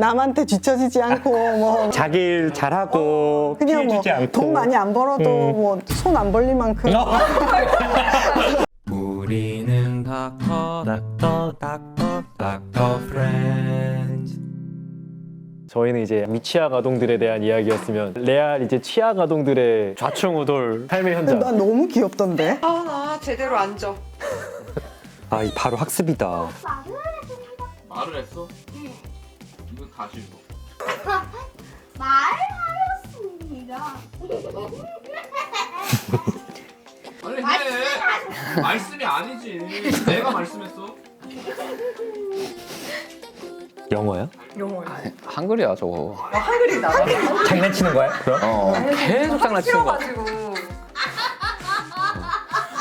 남한테 뒤처지지 않고 뭐 자기 일 잘하고 그냥 뭐 피해주지 않고 돈 많이 안 벌어도 뭐 손 안 벌릴 만큼 우리는 닥터 프렌즈. 저희는 이제 미취학 아동들에 대한 이야기였으면 레알 이제 취학 아동들의 좌충우돌 삶의 현장. 난 너무 귀엽던데. 아, 나 제대로 앉아. 아, 이 바로 학습이다. 말을 했어? 응. 이거 다시 읽어. 말하였습니다. 빨리 해. 말씀이 아니지. 내가 말씀했어. 영어야? 영어야. 한글이야 저거. 한글이 나와. 장난치는 거야? 그럼? 계속 장난치는 거야. 가지고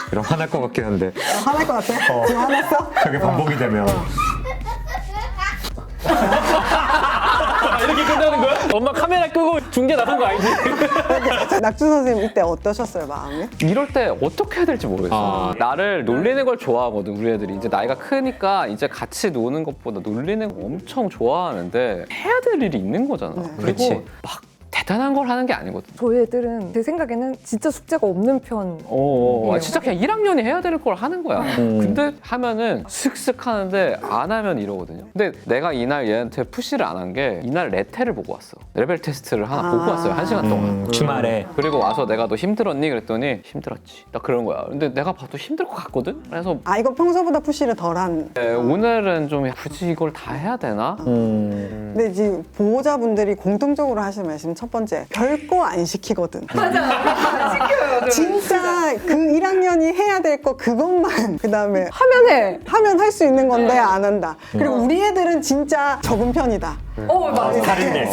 그럼 화날 것 같긴 한데 화날 것 같아? 지금 화났어? 그게 반복이 되면 이렇게 끝나는 거야? 엄마 카메라 끄고 중계 나간 거 아니지? 낙준 선생님 이때 어떠셨어요, 마음이? 이럴 때 어떻게 해야 될지 모르겠어. 나를 놀리는 걸 좋아하거든 우리 애들이. 이제 나이가 크니까 이제 같이 노는 것보다 놀리는 거 엄청 좋아하는데 해야 될 일이 있는 거잖아. 그리고 그렇지. 막 대단한 걸 하는 게 아니거든. 저희 애들은 제 생각에는 진짜 숙제가 없는 편. 진짜 그냥 1학년이 해야 되는 걸 하는 거야. 근데 하면은 슥슥 하는데 안 하면 이러거든요. 근데 내가 이날 얘한테 푸시를 안 한 게 이날 레테를 보고 왔어. 레벨 테스트를 하나 보고 왔어요. 1시간 동안. 주말에 그리고 와서 내가 너 힘들었니? 그랬더니 힘들었지. 나 그런 거야. 근데 내가 봐도 힘들 것 같거든? 그래서 아, 이거 평소보다 푸시를 덜한. 오늘은 좀 굳이 이걸 다 해야 되나? 근데 이제 보호자분들이 공통적으로 하시는 말씀 첫 번째, 별거 안 시키거든. 시켜요. 진짜 그 1학년이 해야 될 거 그것만 그다음에 하면 해. 하면 할 수 있는 건데 안 한다. 그리고 우리 애들은 진짜 적은 편이다. 맞아. 다른데.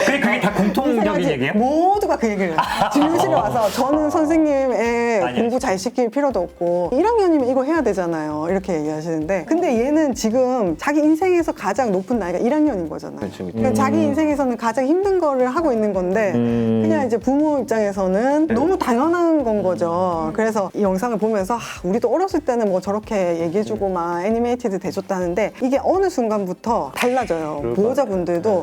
근데 그게 다 공통적인 얘기예요? 모두가 그 얘기를 해요. 진료실에 와서 저는 선생님 애 아니야. 공부 잘 시킬 필요도 없고 1학년이면 이거 해야 되잖아요. 이렇게 얘기하시는데 근데 얘는 지금 자기 인생에서 가장 높은 나이가 1학년인 거잖아요. 그렇죠. 그러니까 자기 인생에서는 가장 힘든 거를 하고 있는 건데 그냥 이제 부모 입장에서는 너무 당연한 건 거죠. 그래서 이 영상을 보면서 우리도 어렸을 때는 뭐 저렇게 얘기해주고 막 애니메이티드 돼줬다는데 이게 어느 순간부터 달라져요. 보호자분들도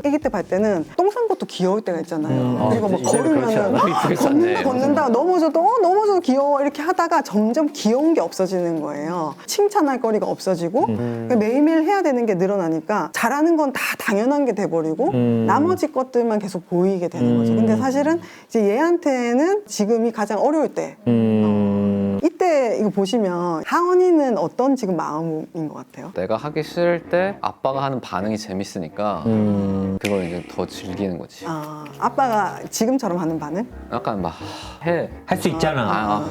아기 때 볼 때는 똥 싼 것도 귀여울 때가 있잖아요. 그리고 뭐 이제는 그렇지 걸으면은 않아. 익숙해졌네. 걷는다 넘어져도 넘어져도 귀여워 이렇게 하다가 점점 귀여운 게 없어지는 거예요. 칭찬할 거리가 없어지고 그러니까 매일매일 해야 되는 게 늘어나니까 잘하는 건 다 당연한 게 돼버리고 나머지 것들만 계속 보이게 되는 거죠. 근데 사실은 이제 얘한테는 지금이 가장 어려울 때 이때 이거 보시면 하은이는 어떤 지금 마음인 것 같아요? 내가 하기 싫을 때 아빠가 하는 반응이 재밌으니까 그걸 이제 더 즐기는 거지. 아, 아빠가 지금처럼 하는 반응? 약간 막 해. 할 수 있잖아.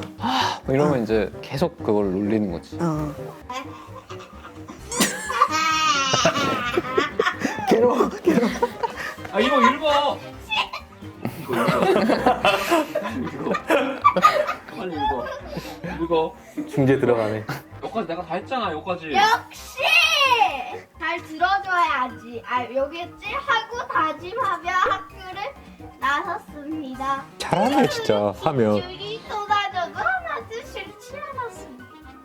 이러면 이제 계속 그걸 놀리는 거지. 괴로워. 아 이거 읽어. 이거 읽어. 빨리 읽어. 읽어. 중재 들어가네. 여기까지 내가 다 했잖아. 여기까지. 역시 잘 들어줘야지. 여기지 하고 다짐하며 학교를 나섰습니다. 잘하네 진짜 하면. 줄이 쏟아져도 하나도 싫지 않았습니다.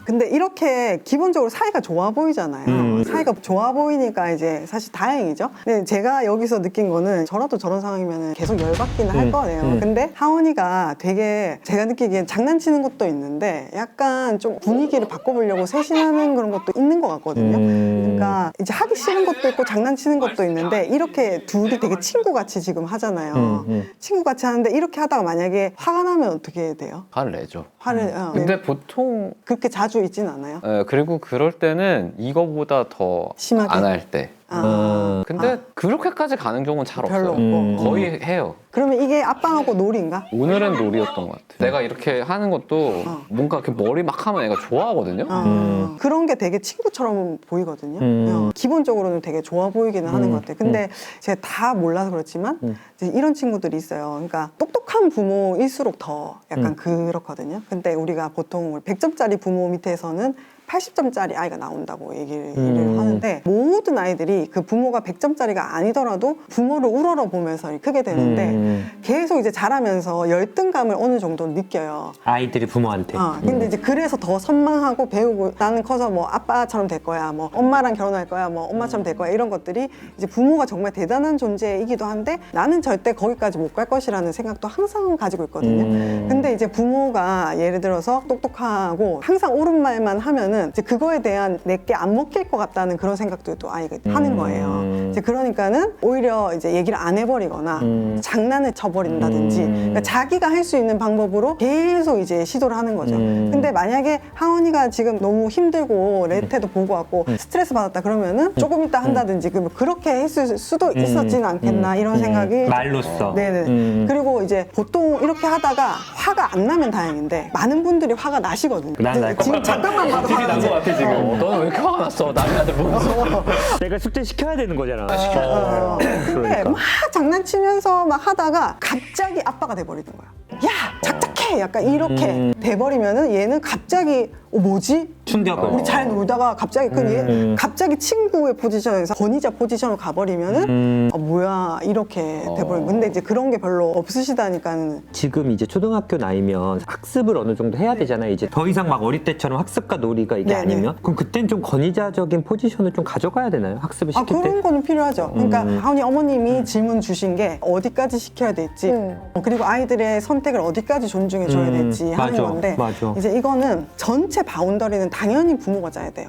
근데 이렇게 기본적으로 사이가 좋아 보이잖아요. 사이가 좋아 보이니까 이제 사실 다행이죠. 근데 제가 여기서 느낀 거는 저라도 저런 상황이면 계속 열받기는 할 거예요. 근데 하원이가 되게 제가 느끼기엔 장난치는 것도 있는데 약간 좀 분위기를 바꿔보려고 세신하는 그런 것도 있는 것 같거든요. 그러니까 이제 하기 싫은 것도 있고 장난치는 것도 있는데 이렇게 둘이 되게 친구같이 지금 하잖아요. 친구같이 하는데 이렇게 하다가 만약에 화가 나면 어떻게 돼요? 화를 내죠. 화를 근데 보통 그렇게 자주 있진 않아요? 그리고 그럴 때는 이거보다 더 심하게? 안 할 때. 아. 근데 그렇게까지 가는 경우는 잘 별로 없어요. 없고. 거의 해요. 그러면 이게 아빠하고 놀이인가? 오늘은 놀이였던 것 같아. 내가 이렇게 하는 것도 뭔가 이렇게 머리 막 하면 애가 좋아하거든요. 그런 게 되게 친구처럼 보이거든요. 그냥 기본적으로는 되게 좋아 보이기는 하는 것 같아요. 근데 제가 다 몰라서 그렇지만 이제 이런 친구들이 있어요. 그러니까 똑똑한 부모일수록 더 약간 그렇거든요. 근데 우리가 보통 100점짜리 부모 밑에서는 80점짜리 아이가 나온다고 얘기를 하는데 모든 아이들이 그 부모가 100점짜리가 아니더라도 부모를 우러러 보면서 크게 되는데 계속 이제 자라면서 열등감을 어느 정도 느껴요. 아이들이 부모한테. 근데 이제 그래서 더 선망하고 배우고 나는 커서 뭐 아빠처럼 될 거야, 뭐 엄마랑 결혼할 거야, 뭐 엄마처럼 될 거야 이런 것들이 이제 부모가 정말 대단한 존재이기도 한데 나는 절대 거기까지 못 갈 것이라는 생각도 항상 가지고 있거든요. 근데 이제 부모가 예를 들어서 똑똑하고 항상 옳은 말만 하면은 이제 그거에 대한 내게 안 먹힐 것 같다는 그런 생각도 또 아이가 하는 거예요. 이제 그러니까는 오히려 이제 얘기를 안 해버리거나 장난을 쳐버린다든지 그러니까 자기가 할 수 있는 방법으로 계속 이제 시도를 하는 거죠. 근데 만약에 하원이가 지금 너무 힘들고 레테도 보고 왔고 스트레스 받았다 그러면은 조금 이따 한다든지 그렇게 했을 수도 있었지는 않겠나 이런 생각이 말로써. 네네. 그리고 이제 보통 이렇게 하다가 화가 안 나면 다행인데 많은 분들이 화가 나시거든요. 지금 잠깐만 봐도 화가 나지. 같아 지금. 너는 왜 이렇게 화가 났어? 남의 아들 보면서. 내가 숙제 시켜야 되는 거잖아. 근데 막 장난치면서 막 하다가 갑자기 아빠가 돼버리는 거야. 야 착착해 약간 이렇게 돼버리면은 얘는 갑자기 뭐지? 충격을. 우리 잘 놀다가 갑자기 얘 갑자기 친구의 포지션에서 권위자 포지션으로 가버리면은 뭐야 이렇게 돼버리는. 근데 이제 그런 게 별로 없으시다니까는. 지금 이제 초등학교 나이면 학습을 어느 정도 해야 되잖아요. 이제 더 이상 막 어릴 때처럼 학습과 놀이가 이게 네네. 아니면 그럼 그땐 좀 권위자적인 포지션을 좀 가져가야 되나요? 학습을 시킬 때? 그런 거는 필요하죠. 그러니까 하은이 어머님이 질문 주신 게 어디까지 시켜야 될지 그리고 아이들의 선택을 어디까지 존중해줘야 될지 하는 맞아, 건데 맞아. 이제 이거는 전체 바운더리는 당연히 부모가 짜야 돼요.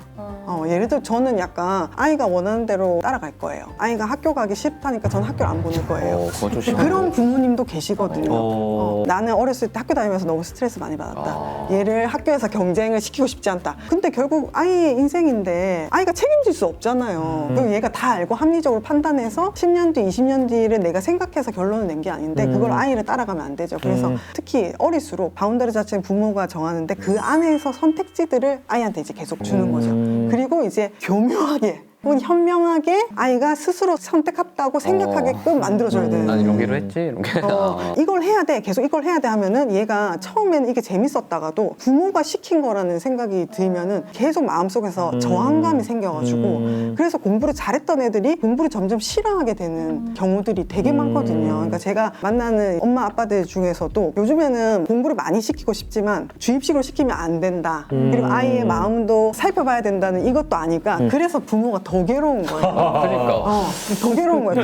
예를 들어 저는 약간 아이가 원하는 대로 따라갈 거예요. 아이가 학교 가기 싫다니까 저는 학교를 안 보낼 거예요. 그건 좀 심하네. 그런 부모님도 계시거든요. 나는 어렸을 때 학교 다니면서 너무 스트레스 많이 받았다. 얘를 학교에서 경쟁을 시키고 싶지 않다. 근데 결국 아이의 인생인데 아이가 책임질 수 없잖아요. 그리고 얘가 다 알고 합리적으로 판단해서 10년 뒤, 20년 뒤를 내가 생각해서 결론을 낸 게 아닌데 그걸 아이를 따라가면 안 되죠. 그래서 특히 어릴수록 바운더리 자체는 부모가 정하는데 그 안에서 선택지들을 아이한테 이제 계속 주는 거죠. 그리고 이제 교묘하게 혹은 현명하게 아이가 스스로 선택했다고 생각하게끔 만들어줘야 되는. 난 이러기로 했지. 이런 게. 이걸 해야 돼. 계속 이걸 해야 돼 하면은 얘가 처음에는 이게 재밌었다가도 부모가 시킨 거라는 생각이 들면은 계속 마음속에서 저항감이 생겨가지고 그래서 공부를 잘했던 애들이 공부를 점점 싫어하게 되는 경우들이 되게 많거든요. 그러니까 제가 만나는 엄마 아빠들 중에서도 요즘에는 공부를 많이 시키고 싶지만 주입식으로 시키면 안 된다. 그리고 아이의 마음도 살펴봐야 된다는 이것도 아니까 그래서 부모가 더 괴로운 거예요. 그러니까. 더 괴로운 거예요.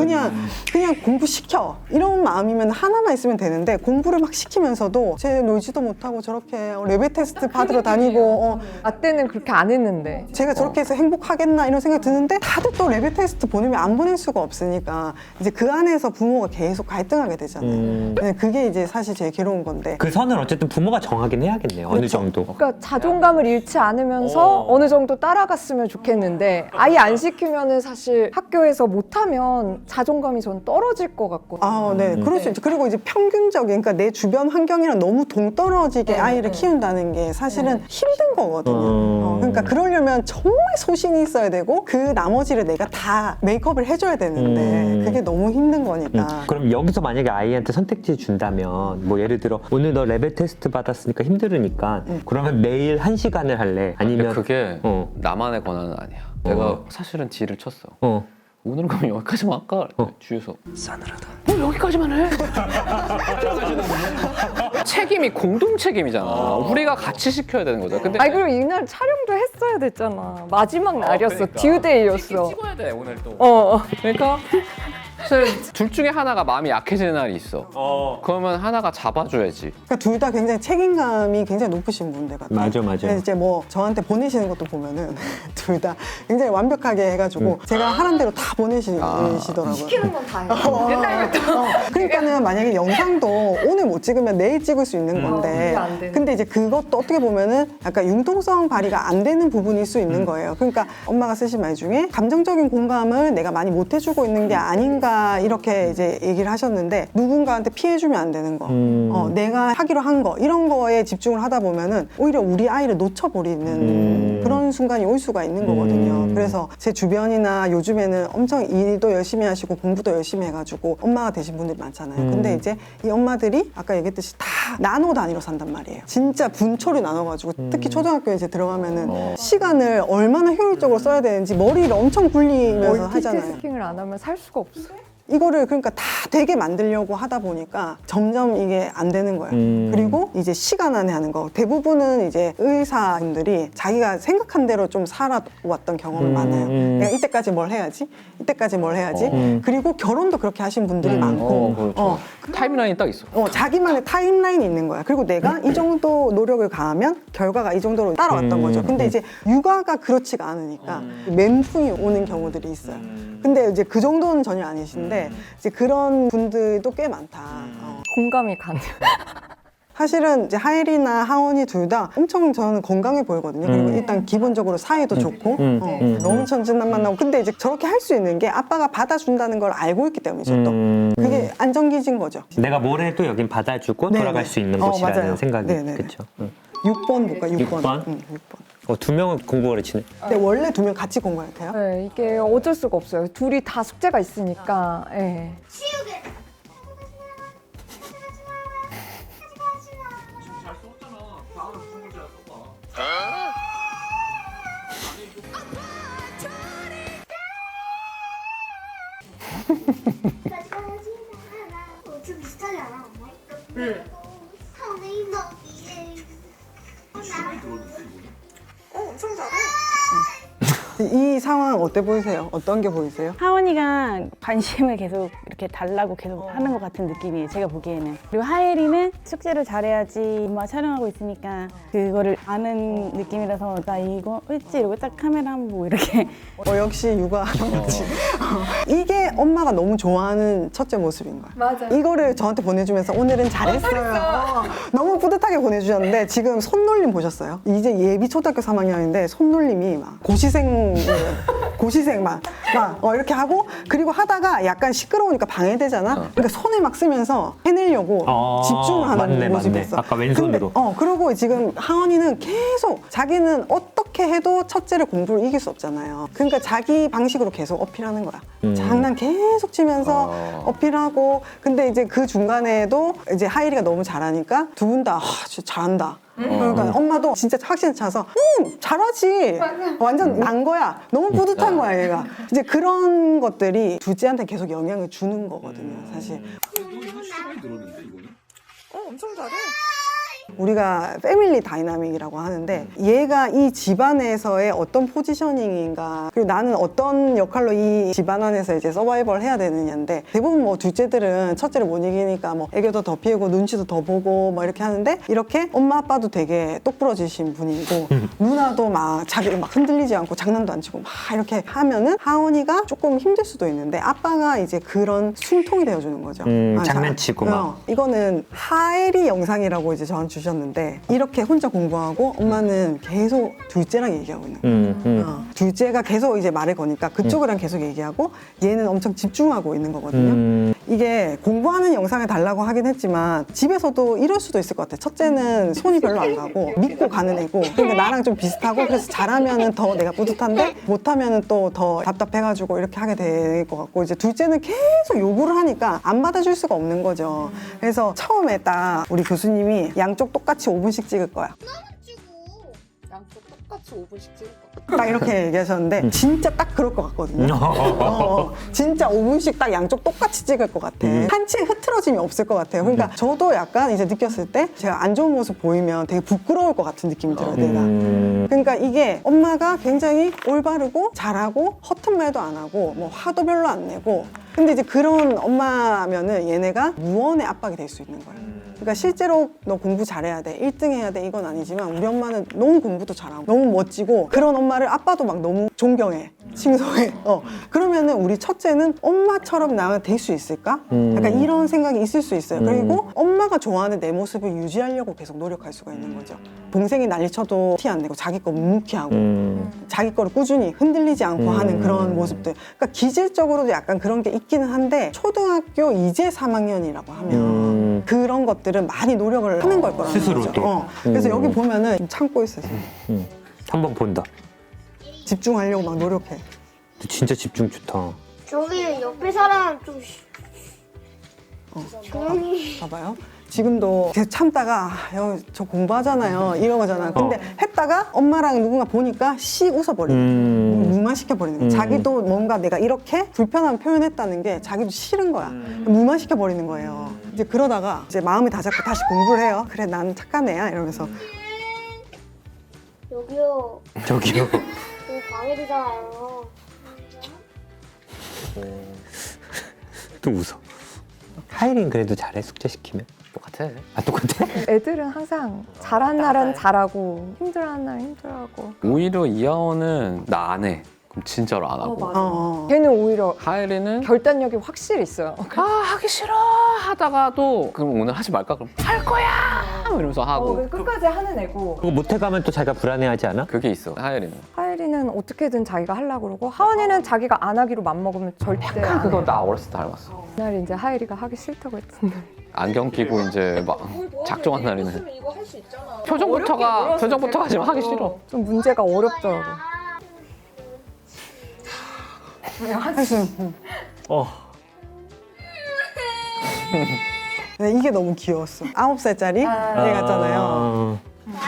그냥 공부시켜. 이런 마음이면 하나만 있으면 되는데 공부를 막 시키면서도 쟤 놀지도 못하고 저렇게 레벨 테스트 받으러 다니고 나 때는 그렇게 안 했는데. 제가 저렇게 해서 행복하겠나 이런 생각이 드는데 다들 또 레벨 테스트 보내면 안 보낼 수가 없으니까 이제 그 안에서 부모가 계속 갈등하게 되잖아요. 네, 그게 이제 사실 제일 괴로운 건데 그 선을 어쨌든 부모가 정하긴 해야겠네요. 어느 정도. 그러니까 자존감을 잃지 않으면서 어느 정도 따라갔으면 좋겠는데 아예 안 시키면은 사실 학교에서 못하면 자존감이 전 떨어질 것 같거든요. 네, 그럴 수 있죠. 그리고 이제 평균적인, 그러니까 내 주변 환경이랑 너무 동떨어지게 아이를 키운다는 게 사실은 힘든 거거든요. 그러니까 그러려면 정말 소신이 있어야 되고 그 나머지를 내가 다 메이크업을 해줘야 되는데 그게 너무 힘든 거니까. 그럼 여기서 만약에 아이한테 선택지 준다면 뭐 예를 들어 오늘 너 레벨 테스트 받았으니까 힘들으니까 그러면 매일 1시간을 할래? 아니면 그게 나만의 권한은 아니야. 내가 사실은 딜을 쳤어. 오늘은 그럼 여기까지만 할까? 주위에서 싸늘하다. 여기까지만 해? 책임이 공동 책임이잖아. 우리가 같이 시켜야 되는 거죠. 근데 아니 그리고 이날 촬영도 했어야 됐잖아. 마지막 날이었어. 듀데이였어. 찍어야 돼 오늘 또. 그러니까 사실 둘 중에 하나가 마음이 약해지는 날이 있어. 그러면 하나가 잡아줘야지. 그러니까 둘 다 굉장히 책임감이 굉장히 높으신 분들 같아요. 맞아. 근데 이제 뭐 저한테 보내시는 것도 보면은 둘 다 굉장히 완벽하게 해가지고 제가 하는 대로 다 보내시더라고요. 시키는 건 다 해. 옛날부터. 그러니까는 만약에 영상도 오늘 못 찍으면 내일 찍을 수 있는 건데 그게 안 되는. 근데 이제 그것도 어떻게 보면은 약간 융통성 발휘가 안 되는 부분일 수 있는 거예요. 그러니까 엄마가 쓰신 말 중에 감정적인 공감을 내가 많이 못 해주고 있는 게 아닌가 하원이가 이렇게 이제 얘기를 하셨는데 누군가한테 피해주면 안 되는 거, 내가 하기로 한 거 이런 거에 집중을 하다 보면은 오히려 우리 아이를 놓쳐버리는 그런 순간이 올 수가 있는 거거든요. 그래서 제 주변이나 요즘에는 엄청 일도 열심히 하시고 공부도 열심히 해가지고 엄마가 되신 분들이 많잖아요. 근데 이제 이 엄마들이 아까 얘기했듯이 다 나노 단위로 산단 말이에요. 진짜 분초를 나눠가지고 특히 초등학교에 이제 들어가면은 시간을 얼마나 효율적으로 써야 되는지 머리를 엄청 굴리면서 하잖아요. 멀티태스킹을 안 하면 살 수가 없어. 이거를 그러니까 다 되게 만들려고 하다 보니까 점점 이게 안 되는 거예요. 그리고 이제 시간 안에 하는 거. 대부분은 이제 의사분들이 자기가 생각한 대로 좀 살아왔던 경험이 많아요. 내가 이때까지 뭘 해야지, 이때까지 뭘 해야지. 그리고 결혼도 그렇게 하신 분들이 많고. 그렇죠. 타임라인이 딱 있어. 자기만의 타임라인이 있는 거야. 그리고 내가 이 정도 노력을 가하면 결과가 이 정도로 따라왔던 거죠. 근데 이제 육아가 그렇지가 않으니까 멘붕이 오는 경우들이 있어요. 근데 이제 그 정도는 전혀 아니신데 이제 그런 분들도 꽤 많다. 공감이 가네요. 사실은 이제 하엘이나 하원이 둘 다 엄청 저는 건강해 보이거든요. 그리고 일단 기본적으로 사이도 좋고 너무 천진난만하고. 근데 이제 저렇게 할 수 있는 게 아빠가 받아준다는 걸 알고 있기 때문이죠. 또 그게 안정기지인 거죠. 내가 뭘 해도 여긴 받아주고 네네. 돌아갈 수 있는 곳이라는 맞아요. 생각이 네네. 그렇죠. 6번 볼까? 6번. 6번? 6번. 두 명은 공부 가르치네. 근데 원래 두 명 같이 공부할 때요? 네, 이게 어쩔 수가 없어요. 둘이 다 숙제가 있으니까. 예. 치우게. 잘 썼잖아. 다음에 무슨 문제야 써봐. 좀 비슷하지 않아? 엄마? 응. 선생님 너기에 엄청 잘해. 이 상황 어때 보이세요? 어떤 게 보이세요? 하원이가 관심을 계속 이렇게 달라고 계속 하는 것 같은 느낌이에요, 제가 보기에는. 그리고 하엘이는 숙제를 잘해야지 엄마 촬영하고 있으니까 그거를 아는 느낌이라서 나 이거 했지 이러고 딱 카메라 한번 보고 이렇게. 역시 육아 역시. 이게 엄마가 너무 좋아하는 첫째 모습인 거야. 맞아. 이거를 저한테 보내주면서 오늘은 잘했어요. 너무 뿌듯하게 보내주셨는데 지금 손놀림 보셨어요? 이제 예비 초등학교 3학년인데 손놀림이 막 고시생 막 이렇게 하고 그리고 하다가 약간 시끄러우니까 방해되잖아. 그러니까 손을 막 쓰면서 해내려고 집중을 하는 맞네, 모습이 맞네. 있어. 아까 왼손으로. 근데, 그리고 지금 하원이는 계속 자기는 어떻게 해도 첫째를 공부를 이길 수 없잖아요. 그러니까 자기 방식으로 계속 어필하는 거야. 장난 계속 치면서 어필하고. 근데 이제 그 중간에도 이제 하일이가 너무 잘하니까 두 분 다 진짜 잘한다. 그러니까 엄마도 진짜 확신에 차서 잘하지. 완전 난 거야. 너무 뿌듯한 거야 얘가. 이제 그런 것들이 둘째한테 계속 영향을 주는 거거든요 사실. 이거 시간이 늘었는데 이거는? 엄청 잘해. 우리가 패밀리 다이나믹이라고 하는데 얘가 이 집안에서의 어떤 포지셔닝인가 그리고 나는 어떤 역할로 이 집안 안에서 이제 서바이벌 해야 되느냐인데 대부분 뭐 둘째들은 첫째를 못 이기니까 뭐 애교도 더 피우고 눈치도 더 보고 뭐 이렇게 하는데 이렇게 엄마 아빠도 되게 똑부러지신 분이고 누나도 막 자기를 막 흔들리지 않고 장난도 안 치고 막 이렇게 하면은 하원이가 조금 힘들 수도 있는데 아빠가 이제 그런 숨통이 되어주는 거죠. 장난치고 막. 이거는 하엘이 영상이라고 이제 저한테 주셨는데 이렇게 혼자 공부하고 엄마는 계속 둘째랑 얘기하고 있는 거예요. 둘째가 계속 이제 말을 거니까 그쪽이랑 계속 얘기하고 얘는 엄청 집중하고 있는 거거든요. 이게 공부하는 영상을 달라고 하긴 했지만 집에서도 이럴 수도 있을 것 같아요. 첫째는 손이 별로 안 가고 믿고 가는 애고 그러니까 나랑 좀 비슷하고 그래서 잘하면은 더 내가 뿌듯한데 못하면은 또 더 답답해가지고 이렇게 하게 될 것 같고 이제 둘째는 계속 요구를 하니까 안 받아줄 수가 없는 거죠. 그래서 처음에 딱 우리 교수님이 양쪽 똑같이 5분씩 찍을 거야. 양쪽 똑같이 5분씩 찍을 거. 딱 이렇게 얘기하셨는데 진짜 딱 그럴 것 같거든요. 진짜 5분씩 딱 양쪽 똑같이 찍을 것 같아. 한치의 흐트러짐이 없을 것 같아요. 그러니까 저도 약간 이제 느꼈을 때 제가 안 좋은 모습 보이면 되게 부끄러울 것 같은 느낌이 들어요, 내가. 그러니까 이게 엄마가 굉장히 올바르고 잘하고 허튼 말도 안 하고 뭐 화도 별로 안 내고 근데 이제 그런 엄마면은 얘네가 무언의 압박이 될 수 있는 거예요. 그러니까 실제로 너 공부 잘해야 돼, 1등 해야 돼 이건 아니지만 우리 엄마는 너무 공부도 잘하고 너무 멋지고 그런 엄마를 아빠도 막 너무 존경해. 칭송해. 그러면은 우리 첫째는 엄마처럼 나가 될 수 있을까? 약간 이런 생각이 있을 수 있어요. 그리고 엄마가 좋아하는 내 모습을 유지하려고 계속 노력할 수가 있는 거죠. 동생이 난리쳐도 티 안 내고 자기 거 묵묵히 하고 자기 거를 꾸준히 흔들리지 않고 하는 그런 모습들. 그러니까 기질적으로도 약간 그런 게 있기는 한데 초등학교 이제 3학년이라고 하면 그런 것들은 많이 노력을 하는 걸 거라는 스스로도. 거죠. 그래서 여기 보면은 좀 참고 있어 지금. 한번 본다. 집중하려고 막 노력해. 진짜 집중 좋다. 저기 옆에 사람 좀 조용히. 봐봐요. 지금도 계속 참다가 저 공부하잖아요 이러거잖아. 근데 했다가 엄마랑 누군가 보니까 씩 웃어버리는 거야. 무마시켜버리는 거야. 자기도 뭔가 내가 이렇게 불편함 표현했다는 게 자기도 싫은 거야. 무마시켜버리는 거예요. 이제 그러다가 이제 마음이 다 잡고 다시 공부를 해요. 그래 난 착한 애야 이러면서. 여기요. 저기요. 여기 방해되잖아요. 또 웃어. 하이린 그래도 잘해 숙제 시키면. 똑같아. 아 똑같아? 애들은 항상 잘한 날은 잘하고 힘들어하는 날은 힘들어하고. 오히려 이하원은 나 안 해. 그럼 진짜로 안 하고. 걔는 오히려 하예리는 결단력이 확실히 있어요. 아 하기 싫어 하다가도 그럼 오늘 하지 말까? 그럼 할 거야 이러면서 하고. 끝까지 하는 애고. 그거 못해가면 또 자기가 불안해하지 않아? 그게 있어 하예리는. 하예리는 어떻게든 자기가 하려고 그러고 하원이는 자기가 안 하기로 맘먹으면 절대 안 그거 해요. 나 어렸을 때 닮았어. 그날 이제 하예리가 하기 싫다고 했던데. 안경 끼고 이제 막 작정한 날에는 이거 할 수 있잖아. 표정부터가 지금 하기 싫어. 좀 문제가 어렵더라고. 네, 이게 너무 귀여웠어. 9살짜리 애 같잖아요. 맞아.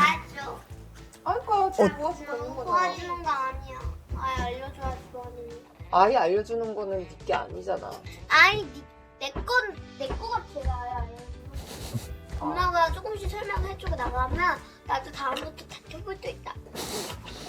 아이고, 잘 도와주고 있는 거잖아. 도와주는 거 아니야. 아예 알려줘야지도 아니. 아예 알려주는 거는 네게 아니잖아. 아니 내 거가 제가 아예 알려주는 거. 엄마가 조금씩 설명해주고 나가면 나도 다음부터 다쳐볼 수 있다.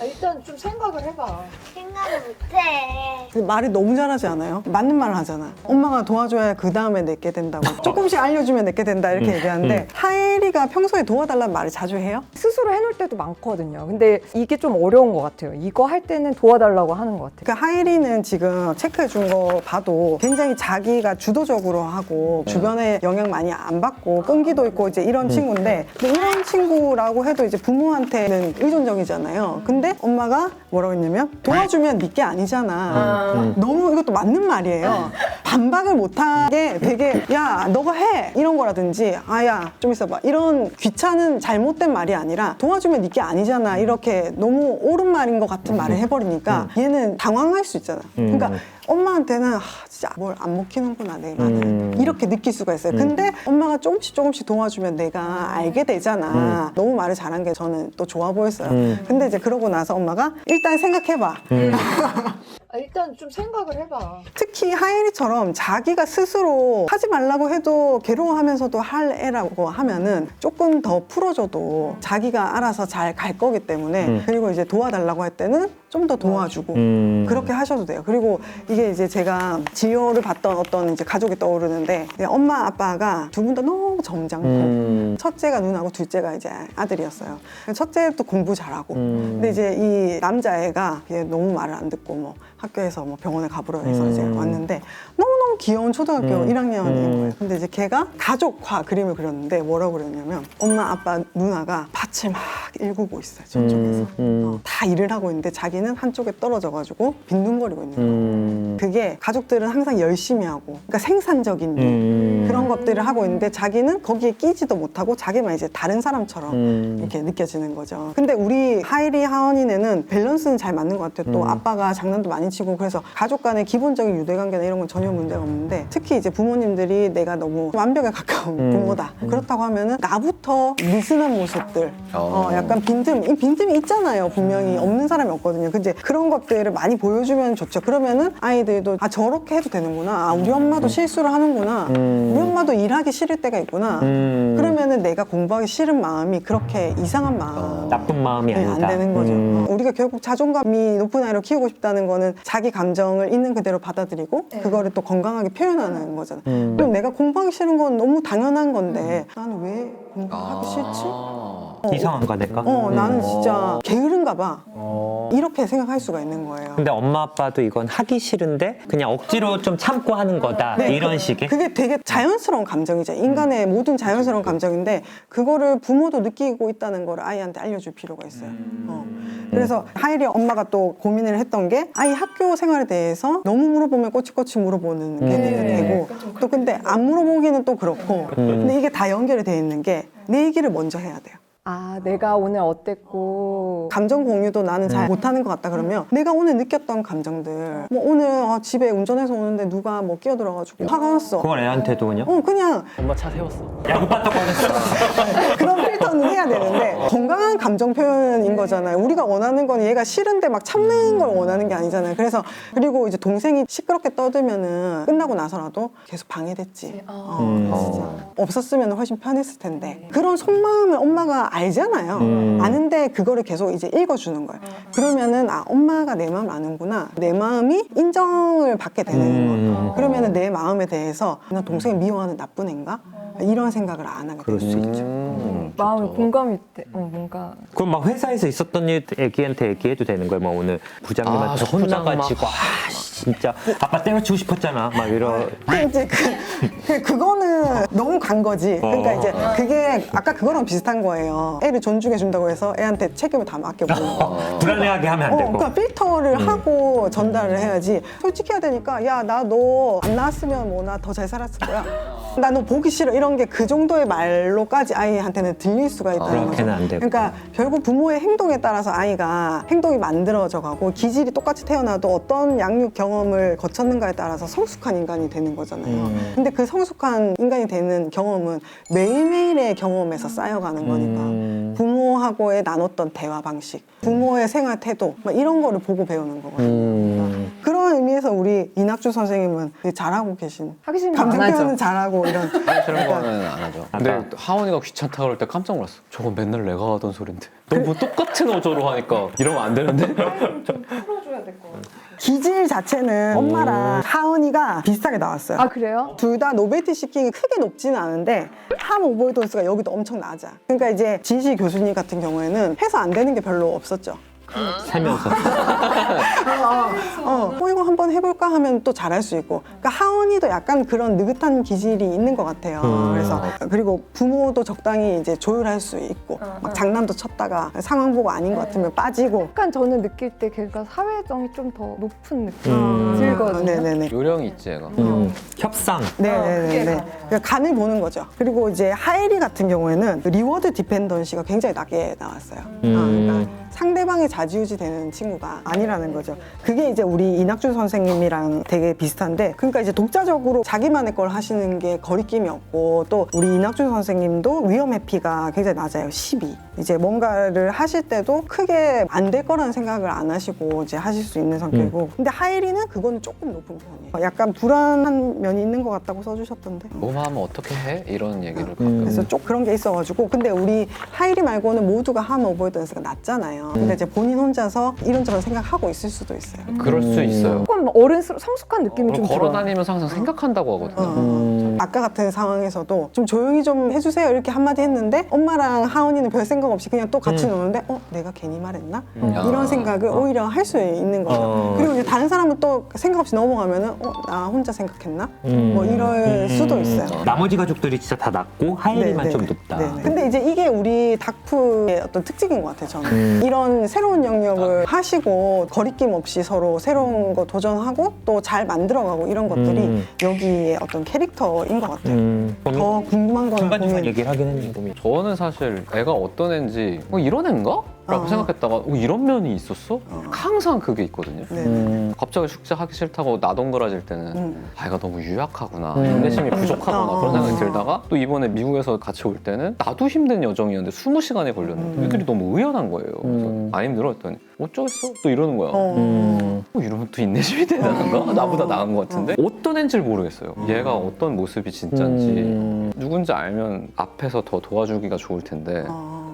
일단 좀 생각을 해봐. 생각을 못해. 근데 말을 너무 잘하지 않아요? 맞는 말을 하잖아. 엄마가 도와줘야 그 다음에 내게 된다고. 조금씩 알려주면 내게 된다 이렇게 얘기하는데 하엘이가 평소에 도와달라는 말을 자주 해요? 스스로 해놓을 때도 많거든요. 근데 이게 좀 어려운 것 같아요. 이거 할 때는 도와달라고 하는 것 같아요. 그 하엘이는 지금 체크해 준 거 봐도 굉장히 자기가 주도적으로 하고 주변에 영향 많이 안 받고 끈기도 있고 이제 이런 친구인데 근데 이런 친구라고 해도 이제 부모한테는 의존적이잖아요. 근데 엄마가 뭐라고 했냐면 도와주면 네 게 아니잖아. 너무 이것도 맞는 말이에요. 반박을 못하게 되게 야 너가 해 이런 거라든지 아야 좀 있어봐 이런 귀찮은 잘못된 말이 아니라 도와주면 네 게 아니잖아 이렇게 너무 옳은 말인 것 같은 말을 해버리니까 얘는 당황할 수 있잖아. 그러니까 엄마한테는 진짜 뭘 안 먹히는구나 내 말은 이렇게 느낄 수가 있어요. 근데 엄마가 조금씩 도와주면 내가 알게 되잖아. 너무 말을 잘한 게 저는 또 좋아 보였어요. 근데 이제 그러고 나서 엄마가 일단 생각해봐. 일단 좀 생각을 해봐. 특히 하예리처럼 자기가 스스로 하지 말라고 해도 괴로워하면서도 할 애라고 하면은 조금 더 풀어줘도 자기가 알아서 잘 갈 거기 때문에 그리고 이제 도와달라고 할 때는 좀 더 도와주고 그렇게 하셔도 돼요. 그리고 이게 이제 제가 진료를 받던 어떤 이제 가족이 떠오르는데 엄마 아빠가 두 분 다 너무 점잖고 첫째가 누나고 둘째가 이제 아들이었어요. 첫째도 공부 잘하고 근데 이제 이 남자애가 너무 말을 안 듣고 뭐 학교에서 뭐 병원에 가보려 해서 이제 왔는데 너무너무 귀여운 초등학교 1학년인 거예요. 근데 이제 걔가 가족화 그림을 그렸는데 뭐라고 그렸냐면 엄마 아빠 누나가 밭을 막 일구고 있어요. 저쪽에서 다 일을 하고 있는데 자기는 한쪽에 떨어져가지고 빈둥거리고 있는 거예요. 그게 가족들은 항상 열심히 하고 그러니까 생산적인 일 그런 것들을 하고 있는데 자기는 거기에 끼지도 못하고 자기만 이제 다른 사람처럼 이렇게 느껴지는 거죠. 근데 우리 하이리 하원이네는 밸런스는 잘 맞는 것 같아요. 또 아빠가 장난도 많이 치고 그래서 가족 간의 기본적인 유대관계나 이런 건 전혀 문제가 없는데 특히 이제 부모님들이 내가 너무 완벽에 가까운 부모다 그렇다고 하면은 나부터 느슨한 모습들 약간 빈틈이 있잖아요. 분명히 없는 사람이 없거든요. 근데 그런 것들을 많이 보여주면 좋죠. 그러면은 아이들도 저렇게 해도 되는구나. 우리 엄마도 실수를 하는구나. 우리 엄마도 일하기 싫을 때가 있구나. 그러면은 내가 공부하기 싫은 마음이 그렇게 이상한 마음 나쁜 마음이 아니다. 안 되는 거죠. 우리가 결국 자존감이 높은 아이로 키우고 싶다는 거는 자기 감정을 있는 그대로 받아들이고 그거를 또 건강하게 표현하는 거잖아. 그럼 내가 공부하기 싫은 건 너무 당연한 건데 나는 왜 공부하기 싫지? 이상한가 내가? 나는 진짜 게으른가 봐. 어. 이렇게 생각할 수가 있는 거예요. 근데 엄마 아빠도 이건 하기 싫은데 그냥 억지로 좀 참고 하는 거다 네, 이런 식의? 그게 되게 자연스러운 감정이죠. 인간의 모든 자연스러운 감정인데 그거를 부모도 느끼고 있다는 걸 아이한테 알려줄 필요가 있어요. 그래서 하일이 엄마가 또 고민을 했던 게 아이 학교 생활에 대해서 너무 물어보면 꼬치꼬치 물어보는 게 되고 또 근데 안 물어보기는 또 그렇고 근데 이게 다 연결이 돼 있는 게 내 얘기를 먼저 해야 돼요. 아, 내가 오늘 어땠고. 감정 공유도 나는 잘 못하는 것 같다 그러면 내가 오늘 느꼈던 감정들 뭐 오늘 집에 운전해서 오는데 누가 뭐 끼어들어가지고 화가 났어. 그걸 애한테도 그냥? 그냥 엄마 차 세웠어. 야구바닥 꺼냈어. 그런 필터는 해야 되는데 건강한 감정 표현인 거잖아요. 우리가 원하는 건 얘가 싫은데 막 참는 걸 원하는 게 아니잖아요. 그래서 그리고 이제 동생이 시끄럽게 떠들면은 끝나고 나서라도 계속 방해됐지. 진짜 없었으면 훨씬 편했을 텐데 그런 속마음을 엄마가 알잖아요. 아는데 그거를 계속 이제 읽어주는 거예요. 그러면은 엄마가 내 마음 아는구나. 내 마음이 인정을 받게 되는 거예요. 그러면은 내 마음에 대해서 나 동생을 미워하는 나쁜 애인가? 이런 생각을 안 하게 그럴 수 있죠. 마음이 공감이 돼. 뭔가. 그럼 막 회사에서 있었던 일 애기한테 얘기해도 되는 거야? 막 오늘 부장님한테 혼나가지고 진짜 아빠 때려치고 싶었잖아. 막 이런. 근데 이제 그거는 너무 간 거지. 그러니까 이제 그게 아까 그거랑 비슷한 거예요. 애를 존중해 준다고 해서 애한테 책임을 다 맡겨보는 거. 불안해하게 하면 안 되고. 그러니까 필터를 하고 전달을 해야지. 솔직해야 되니까 야, 나 너 안 나왔으면 뭐 나 더 잘 살았을 거야. 나 너 보기 싫어. 이런 게 그 정도의 말로까지 아이한테는 들릴 수가 있다는 거죠. 그렇게는 안 되고. 그러니까 결국 부모의 행동에 따라서 아이가 행동이 만들어져 가고 기질이 똑같이 태어나도 어떤 양육 경험을 거쳤는가에 따라서 성숙한 인간이 되는 거잖아요. 근데 그 성숙한 인간이 되는 경험은 매일매일의 경험에서 쌓여가는 거니까 부모하고의 나눴던 대화 방식, 부모의 생활 태도 막 이런 거를 보고 배우는 거거든요. 그런 의미에서 우리 이낙주 선생님은 되게 잘하고 계신 하기 싫으면 감정 안 하죠. 표현은 잘하고 이런 그런 거는 안 하죠. 근데 하원이가 귀찮다 그럴 때 깜짝 놀랐어. 저건 맨날 내가 하던 소린데. 너무 똑같은 어조로 하니까 이러면 안 되는데? 좀 풀어줘야 될 것 같아요. 기질 자체는 엄마랑 하은이가 비슷하게 나왔어요. 아, 그래요? 둘 다 노벨티 시킹이 크게 높지는 않은데 함 오버도스가 여기도 엄청 낮아. 그러니까 이제 진시 교수님 같은 경우에는 해서 안 되는 게 별로 없었죠. 살면서. 이거 한번 해볼까 하면 또 잘할 수 있고. 그러니까 하은이도 약간 그런 느긋한 기질이 있는 것 같아요. 그래서 그리고 부모도 적당히 이제 조율할 수 있고 막 장난도 쳤다가 상황 보고 아닌 것 같으면 빠지고. 약간 저는 느낄 때 걔가 사회성이 좀 더 높은 느낌이 들거든요. 네네네. 요령이 있지 얘가. 협상. 네네네. 간을 보는 거죠. 그리고 이제 하이리 같은 경우에는 리워드 디펜던시가 굉장히 낮게 나왔어요. 그러니까 상대방의 좌지우지 되는 친구가 아니라는 거죠. 그게 이제 우리 이낙준 선생님이랑 되게 비슷한데, 그러니까 이제 독자적으로 자기만의 걸 하시는 게 거리낌이 없고, 또 우리 이낙준 선생님도 위험 회피가 굉장히 낮아요. 12. 이제 뭔가를 하실 때도 크게 안 될 거라는 생각을 안 하시고 이제 하실 수 있는 성격이고, 근데 하이리는 그거는 조금 높은 편이에요. 약간 불안한 면이 있는 것 같다고 써주셨던데. 뭐만 하면 어떻게 해? 이런 얘기를 가끔. 그래서 좀 그런 게 있어가지고, 근데 우리 하이리 말고는 모두가 함 오버던스가 낮잖아요. 근데 이제 본인 혼자서 이런저런 생각하고 있을 수도 있어요. 그럴 수 있어요. 조금 성숙한 느낌이 좀 들어요. 걸어다니면서 항상 생각한다고 하거든요. 아까 같은 상황에서도 좀 조용히 좀 해주세요 이렇게 한마디 했는데 엄마랑 하은이는 별 생각 없이 그냥 또 같이 노는데 내가 괜히 말했나? 이런 생각을 오히려 할 수 있는 거죠. 그리고 이제 다른 사람은 또 생각 없이 넘어가면은 나 혼자 생각했나? 뭐 이럴 수도 있어요. 나머지 가족들이 진짜 다 낮고 하이리만 네, 좀 네. 높다. 네, 네. 근데 이제 이게 우리 닥프의 어떤 특징인 것 같아요, 저는. 이런 새로운 영역을 하시고 거리낌 없이 서로 새로운 거 도전하고 또 잘 만들어가고 이런 것들이 여기에 어떤 캐릭터인 것 같아요. 더 궁금한 거는 중간중간 얘기를 하긴 했는데. 저는 사실 애가 어떤 애인지 이런 애인가? 라고 생각했다가 이런 면이 있었어? 항상 그게 있거든요. 갑자기 숙제 하기 싫다고 나동그라질 때는 애가 너무 유약하구나, 인내심이 부족하구나 그런 생각이 들다가, 또 이번에 미국에서 같이 올 때는 나도 힘든 여정이었는데 20시간이 걸렸는데 애들이 너무 의연한 거예요. 그래서 안 힘들어 했더니 어쩌겠어? 또 이러는 거야. 이러면 또 인내심이 대단한가? 나보다 나은 것 같은데? 어떤 애인지를 모르겠어요. 얘가 어떤 모습이 진짜인지. 누군지 알면 앞에서 더 도와주기가 좋을 텐데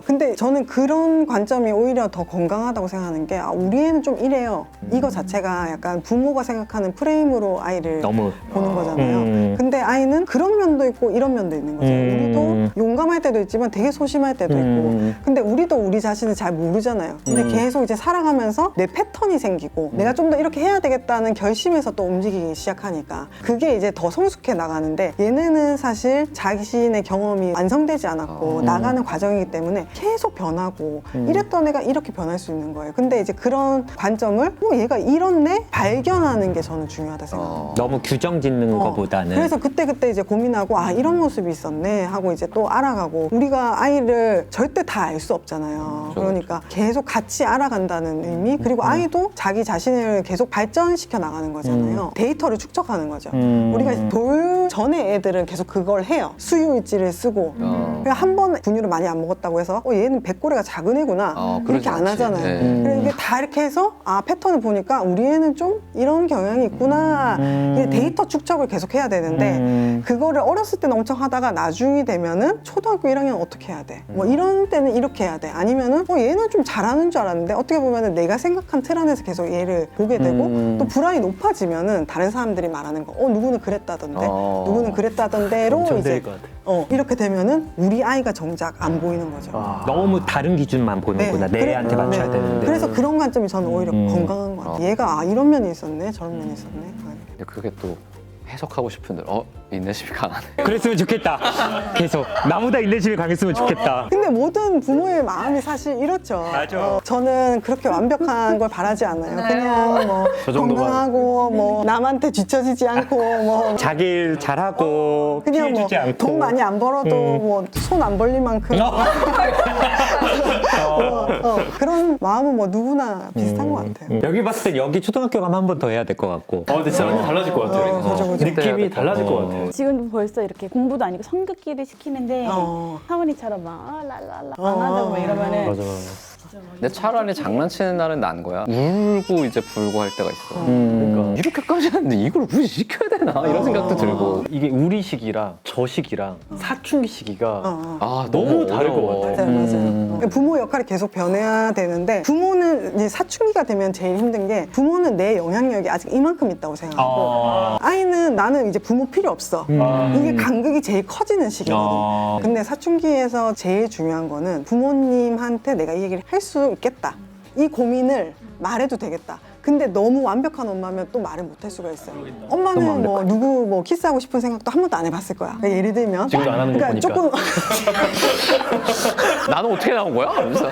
근데 저는 그런 관점이 오히려 더 건강하다고 생각하는 게 우리 애는 좀 이래요. 이거 자체가 약간 부모가 생각하는 프레임으로 아이를 너무 보는 거잖아요. 근데 아이는 그런 면도 있고 이런 면도 있는 거죠. 우리도 용감할 때도 있지만 되게 소심할 때도 있고. 근데 우리도 우리 자신을 잘 모르잖아요. 근데 계속 이제 살아가면서 내 패턴이 생기고 내가 좀 더 이렇게 해야 되겠다는 결심에서 또 움직이기 시작하니까 그게 이제 더 성숙해 나가는데 얘네는 사실 자신의 경험이 완성되지 않았고 나가는 과정이기 때문에 계속 변하고 이랬던 애가 이렇게 변할 수 있는 거예요. 근데 이제 그런 관점을 얘가 이렇네? 발견하는 게 저는 중요하다 생각해요. 너무 규정 짓는 것보다는. 그래서 그때 이제 고민하고 이런 모습이 있었네 하고 이제 또 알아가고 우리가 아이를 절대 다 알 수 없잖아요. 그러니까 계속 같이 알아간다는 의미 그리고 아이도 자기 자신을 계속 발전시켜 나가는 거잖아요. 데이터를 축적하는 거죠. 우리가 돌 전에 애들은 계속 그걸 해요. 수유일지를 쓰고 한 번 분유를 많이 안 먹었다고 해서 얘는 배꼬리가 작은 애구나 그렇게 안 하잖아요. 네. 그래서 이게 다 이렇게 해서 패턴을 보니까 우리 애는 좀 이런 경향이 있구나 이 데이터 축적을 계속 해야 되는데 그거를 어렸을 때는 엄청 하다가 나중이 되면은 초등학교 1학년 어떻게 해야 돼? 뭐 이런 때는 이렇게 해야 돼. 아니면은 얘는 좀 잘하는 줄 알았는데 어떻게 보면은 내가 생각한 틀 안에서 계속 얘를 보게 되고 또 불안이 높아지면은 다른 사람들이 말하는 거 누구는 그랬다던데 누구는 그랬다던데로 엄청 이제 될 것 같아. 이렇게 되면은 우리 아이가 정작 안 보이는 거죠. 너무 다른 기준만 보는구나. 내 애한테 맞춰야 되는데. 그래서 그런 관점이 저는 오히려 건강한 것 같아요. 얘가 이런 면이 있었네 저런 면이 있었네. 근데 그게 또 해석하고 싶은데 인내심이 강하네. 그랬으면 좋겠다. 계속 나보다 인내심이 강했으면 좋겠다. 근데 모든 부모의 마음이 사실 이렇죠. 맞아. 저는 그렇게 완벽한 걸 바라지 않아요. 그냥 뭐 저 정도만. 건강하고 뭐 남한테 뒤처지지 않고 뭐 자기 일 잘하고 그냥 뭐 피해주지 않고. 돈 많이 안 벌어도 뭐 손 안 벌릴 만큼 그런 마음은 뭐 누구나 비슷한 것 같아요. 여기 봤을 때 여기 초등학교 가면 한 번 더 해야 될 것 같고. 근데 진짜 완전 달라질 것 같아요. 그죠. 느낌이 달라질 것 같아요. 지금도 벌써 이렇게 공부도 아니고 성극기를 시키는데 하원이처럼 막 랄랄라 안 하자고 막 이러면은 맞아. 근데 차라리 장난치는 날은 난 거야. 울고 이제 불고 할 때가 있어. 그러니까 이렇게까지 하는데 이걸 굳이 시켜야 되나 이런 생각도 들고. 이게 우리 시기랑 저 시기랑 사춘기 시기가 너무 다를 것 어려워. 같아요. 맞아요. 부모 역할이 계속 변해야 되는데 부모는 이제 사춘기가 되면 제일 힘든 게 부모는 내 영향력이 아직 이만큼 있다고 생각하고 아이는 나는 이제 부모 필요 없어. 이게 간극이 제일 커지는 시기거든. 근데 사춘기에서 제일 중요한 거는 부모님한테 내가 이 얘기를 할 수 있겠다. 이 고민을 말해도 되겠다. 근데 너무 완벽한 엄마면 또 말을 못 할 수가 있어요. 엄마는 뭐 누구 뭐 키스하고 싶은 생각도 한 번도 안 해봤을 거야. 그러니까 예를 들면 지금도 안 하는 거 보니까. 조금 나는 어떻게 나온 거야? 그래서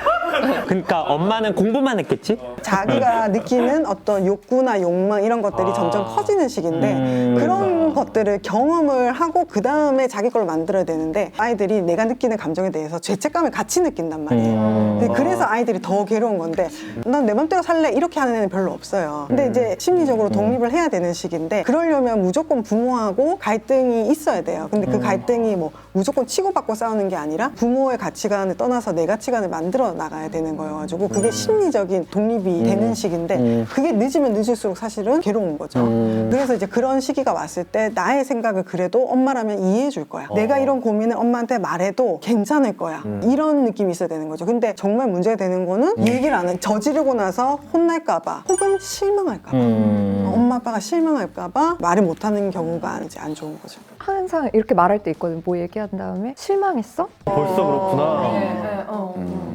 그러니까 엄마는 공부만 했겠지? 자기가 느끼는 어떤 욕구나 욕망 이런 것들이 점점 커지는 시기인데 그런 것들을 경험을 하고 그 다음에 자기 걸 만들어야 되는데 아이들이 내가 느끼는 감정에 대해서 죄책감을 같이 느낀단 말이에요. 근데 그래서 아이들이 더 괴로운 건데 난 내 맘대로 살래 이렇게 하는 애는 별로 없어요. 근데 이제 심리적으로 독립을 해야 되는 시기인데 그러려면 무조건 부모하고 갈등이 있어야 돼요. 근데 그 갈등이 뭐 무조건 치고받고 싸우는 게 아니라 부모의 가치관을 떠나서 내 가치관을 만들어 나가야 되는 거여가지고 그게 심리적인 독립이 되는 시기인데 그게 늦으면 늦을수록 사실은 괴로운 거죠. 그래서 이제 그런 시기가 왔을 때 나의 생각을 그래도 엄마라면 이해해 줄 거야. 내가 이런 고민을 엄마한테 말해도 괜찮을 거야. 이런 느낌이 있어야 되는 거죠. 근데 정말 문제가 되는 거는 얘기를 안 해. 저지르고 나서 혼날까 봐 혹은 실망할까 봐 엄마 아빠가 실망할까 봐 말을 못하는 경우가 이제 안 좋은 거죠. 항상 이렇게 말할 때 있거든. 뭐 얘기한 다음에 실망했어? 벌써 그렇구나.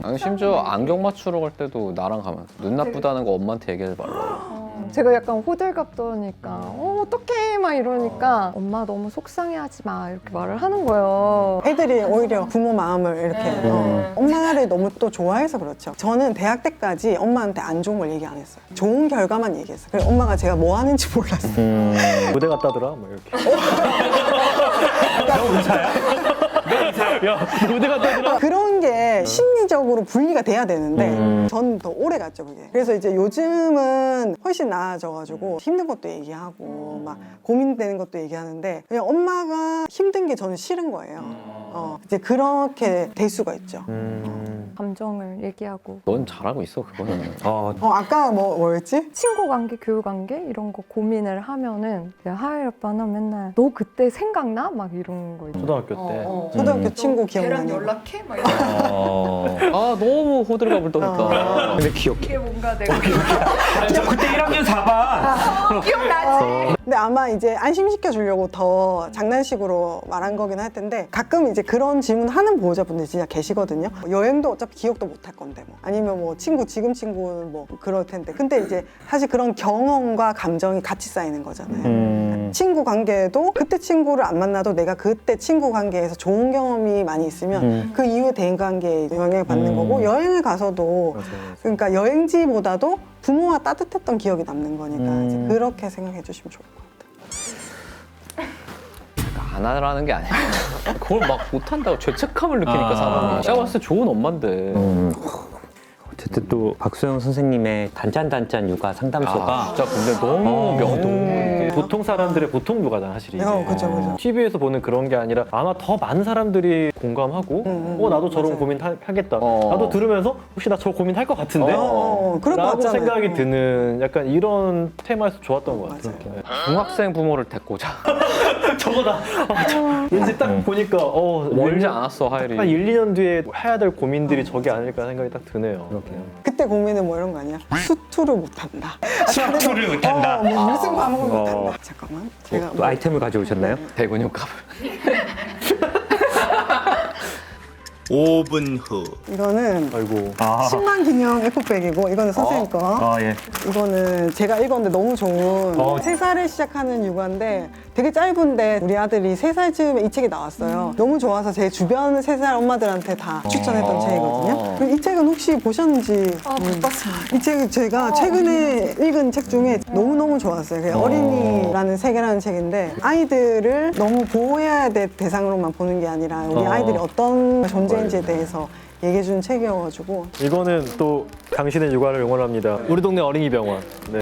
아니, 심지어 안경 맞추러 갈 때도 나랑 가면서 눈 나쁘다는 거 엄마한테 얘기하지 말라고. 제가 약간 호들갑 떠니까 어떡해 막 이러니까 엄마 너무 속상해하지 마 이렇게 말을 하는 거예요. 애들이 오히려 부모 마음을 이렇게 엄마를 너무 또 좋아해서 그렇죠. 저는 대학 때까지 엄마한테 안 좋은 걸 얘기 안 했어요. 좋은 결과만 얘기했어요. 그래서 엄마가 제가 뭐 하는지 몰랐어요. 무대 갔다더라? 뭐 이렇게. 야, 무대 갔다더라? 그런 게 심리적으로 분리가 돼야 되는데 저는 더 오래 갔죠 그게. 그래서 이제 요즘은 훨씬 나아져가지고 힘든 것도 얘기하고 막 고민되는 것도 얘기하는데 그냥 엄마가 힘든 게 저는 싫은 거예요. 이제 그렇게 될 수가 있죠. 감정을 얘기하고 넌 잘하고 있어 그거는. 아까 뭐였지? 친구 관계, 교우 관계 이런 거 고민을 하면은 하일 오빠는 맨날 너 그때 생각나? 막 이런 거 있죠. 초등학교 때. 초등학교 친구 기억나니? 연락해? 막 아 너무 호들갑을 떠니까. 근데 기억해. 이게 뭔가 내가 그때 1학년 4반. 기억나지? 근데 아마 이제 안심시켜 주려고 더 장난식으로 말한 거긴 할 텐데 가끔 이제 그런 질문 하는 보호자분들 진짜 계시거든요. 여행도 어차피 기억도 못 할 건데 뭐 아니면 뭐 지금 친구는 뭐 그럴 텐데 근데 이제 사실 그런 경험과 감정이 같이 쌓이는 거잖아요. 친구 관계도 그때 친구를 안 만나도 내가 그때 친구 관계에서 좋은 경험이 많이 있으면 그 이후에 대인 관계에 영향을 받는 거고 여행을 가서도 그러니까 여행지보다도 부모와 따뜻했던 기억이 남는 거니까 이제 그렇게 생각해 주시면 좋을 것 같아요. 안 하라는 게 아니야. 그걸 막 못한다고 죄책감을 느끼니까 사람이. 제가 봤을 때 좋은 엄마인데. 어쨌든 또 박소영 선생님의 단짠단짠 육아 상담소가 진짜 근데 너무 명동. 보통 사람들의 보통 육아잖아 사실이. 그죠. TV에서 보는 그런 게 아니라 아마 더 많은 사람들이 공감하고 나도 저런 맞아요. 고민 하겠다. 나도 들으면서 혹시 나 저 고민 할 것 같은데? 그럴 것 라고 같잖아요. 생각이 드는 약간 이런 테마에서 좋았던 것 같아요. 네. 중학생 부모를 데리고 자. 저거다. 왠지 딱 보니까 멀지 않았어 하일이. 한 1, 2년 뒤에 해야 될 고민들이 저게 아닐까 생각이 딱 드네요. 그때 고민은 뭐 이런 거 아니야? 수투를 못한다. 수학투를 못한다. 뭐 무슨 과목을 못한다. 잠깐만. 제가 또 아이템을 가져오셨나요? 대근육갑을. 5분 후. 이거는 아이고. 10만 기념 에코백이고 이거는 선생님 거. 예. 이거는 제가 읽었는데 너무 좋은 3살에 시작하는 육아인데 되게 짧은데 우리 아들이 3살 즈음에 이 책이 나왔어요. 너무 좋아서 제 주변 3살 엄마들한테 다 추천했던 책이거든요. 그리고 이 책은 혹시 보셨는지? 못 봤습니다. 이 책이 제가 최근에 읽은 책 중에 너무너무 좋았어요. 그게 어린이라는 세계라는 책인데 아이들을 너무 보호해야 될 대상으로만 보는 게 아니라 우리 아이들이 어떤 존재인지에 대해서 얘기해주는 책이어가지고 이거는 또 당신의 육아를 응원합니다. 우리 동네 어린이병원. 네.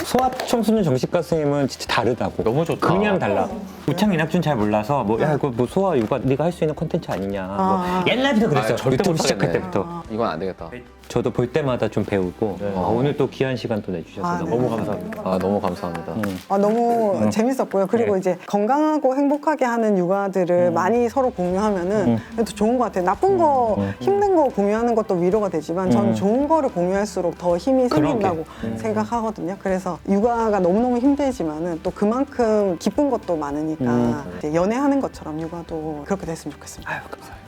소아 청소년 정신과 선생님은 진짜 다르다고. 너무 좋다. 그냥 달라. 우창 인학준 잘 몰라서 야 이거 뭐 소아 육아 네가 할 수 있는 콘텐츠 아니냐. 뭐 옛날부터 그랬어요. 절대 유튜브 못 시작할 하겠네. 때부터. 이건 안 되겠다. 저도 볼 때마다 좀 배우고 오늘 또 귀한 시간 또 내주셔서 네. 너무 감사합니다. 너무 감사합니다. 너무 재밌었고요. 그리고 네. 이제 건강하고 행복하게 하는 육아들을 많이 서로 공유하면은 또 좋은 것 같아요. 나쁜 거, 힘든 거 공유하는 것도 위로가 되지만 저는 좋은 거를 공유할수록 더 힘이 생긴다고 생각하거든요. 그래서 육아가 너무너무 힘들지만은 또 그만큼 기쁜 것도 많으니까 이제 연애하는 것처럼 육아도 그렇게 됐으면 좋겠습니다. 감사합니다.